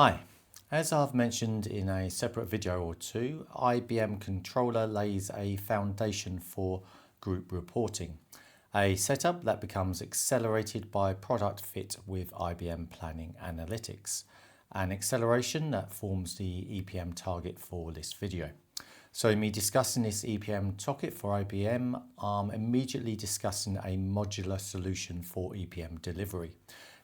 Hi, as I've mentioned in a separate video or two, IBM Controller lays a foundation for group reporting, a setup that becomes accelerated by product fit with IBM Planning Analytics, an acceleration that forms the EPM target for this video. So in me discussing this EPM topic for IBM, I'm immediately discussing a modular solution for EPM delivery,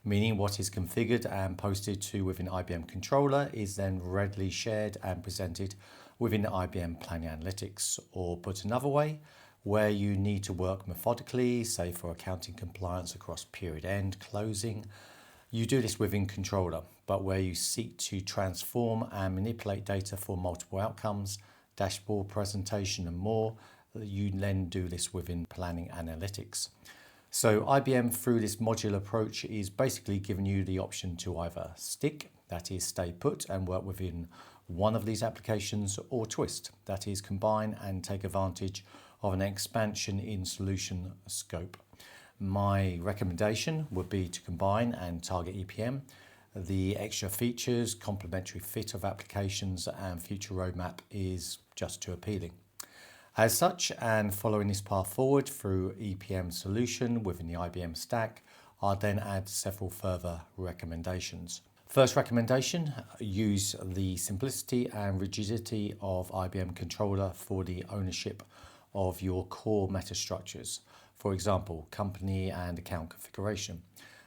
meaning what is configured and posted to within IBM Controller is then readily shared and presented within IBM Planning Analytics, or put another way, where you need to work methodically, say for accounting compliance across period end, closing, you do this within Controller, but where you seek to transform and manipulate data for multiple outcomes, dashboard presentation and more, you then do this within Planning Analytics. So IBM, through this modular approach, is basically giving you the option to either stick, that is stay put and work within one of these applications, or twist, that is combine and take advantage of an expansion in solution scope. My recommendation would be to combine and target EPM. The extra features, complementary fit of applications and future roadmap is just too appealing. As such, and following this path forward through EPM solution within the IBM stack, I'll then add several further recommendations. First recommendation, use the simplicity and rigidity of IBM Controller for the ownership of your core metastructures. For example, company and account configuration.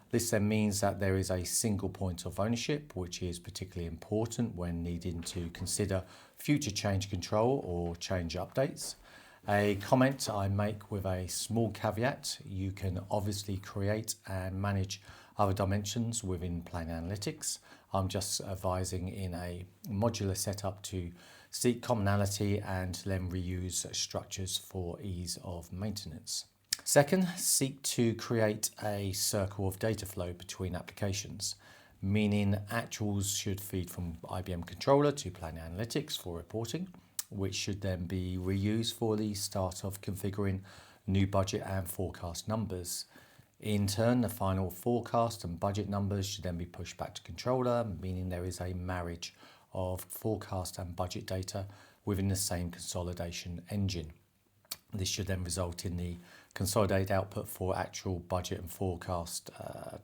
This then means that there is a single point of ownership, which is particularly important when needing to consider future change control or change updates. A comment I make with a small caveat: you can obviously create and manage other dimensions within Planning Analytics. I'm just advising in a modular setup to seek commonality and then reuse structures for ease of maintenance. Second, seek to create a circle of data flow between applications, meaning actuals should feed from IBM Controller to Planning Analytics for reporting, which should then be reused for the start of configuring new budget and forecast numbers. In turn, the final forecast and budget numbers should then be pushed back to Controller, meaning there is a marriage of forecast and budget data within the same consolidation engine. This should then result in the consolidated output for actual budget and forecast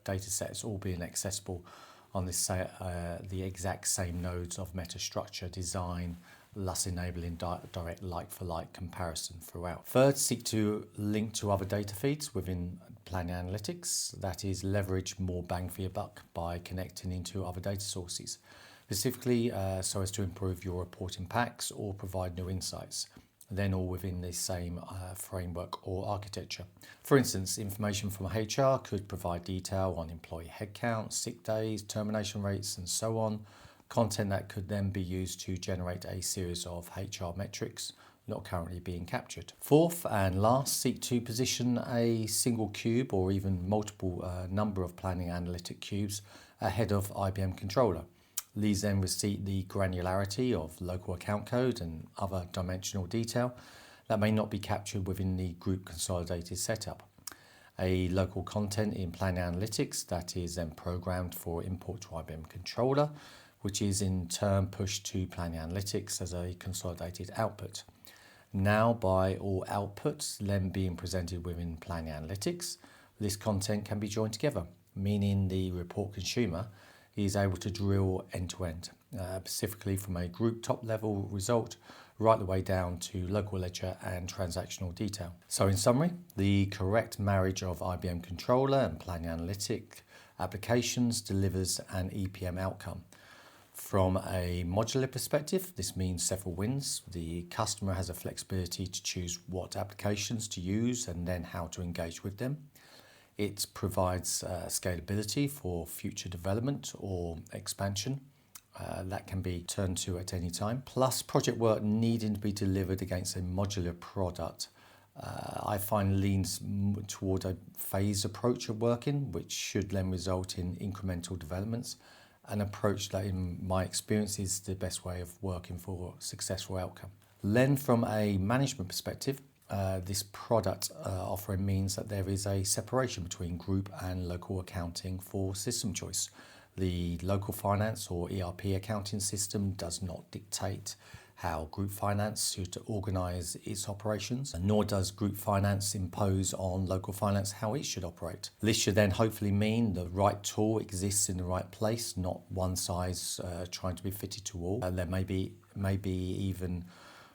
data sets all being accessible on this, the exact same nodes of metastructure design, thus enabling direct like-for-like comparison throughout. Third, seek to link to other data feeds within Planning Analytics, that is leverage more bang for your buck by connecting into other data sources, specifically so as to improve your reporting packs or provide new insights, then all within the same framework or architecture. For instance, information from HR could provide detail on employee headcount, sick days, termination rates, and so on. Content that could then be used to generate a series of HR metrics not currently being captured. Fourth and last, seek to position a single cube or even multiple number of planning analytic cubes ahead of IBM Controller. These then receive the granularity of local account code and other dimensional detail that may not be captured within the group consolidated setup. A local content in Planning Analytics that is then programmed for import to IBM Controller, which is in turn pushed to Planning Analytics as a consolidated output. Now, by all outputs then being presented within Planning Analytics, this content can be joined together, meaning the report consumer is able to drill end-to-end, specifically from a group top-level result right the way down to local ledger and transactional detail. So in summary, the correct marriage of IBM Controller and Planning Analytic applications delivers an EPM outcome. From a modular perspective, this means several wins. The customer has a flexibility to choose what applications to use and then how to engage with them. It provides scalability for future development or expansion that can be turned to at any time. Plus, project work needing to be delivered against a modular product, I find leans toward a phased approach of working, which should then result in incremental developments, an approach that in my experience is the best way of working for a successful outcome. Then from a management perspective, this product offering means that there is a separation between group and local accounting for system choice, The local finance or ERP accounting system does not dictate how group finance should organise its operations, and nor does group finance impose on local finance how it should operate. This should then hopefully mean the right tool exists in the right place, not one size trying to be fitted to all. There may be even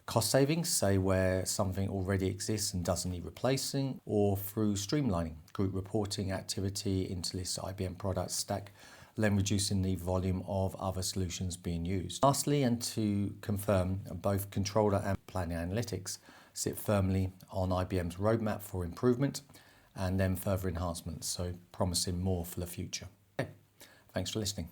cost savings, say where something already exists and doesn't need replacing, or through streamlining group reporting activity into this IBM product stack, then reducing the volume of other solutions being used. Lastly, and to confirm, both controller and planning analytics sit firmly on IBM's roadmap for improvement and then further enhancements, so promising more for the future. Okay. Thanks for listening.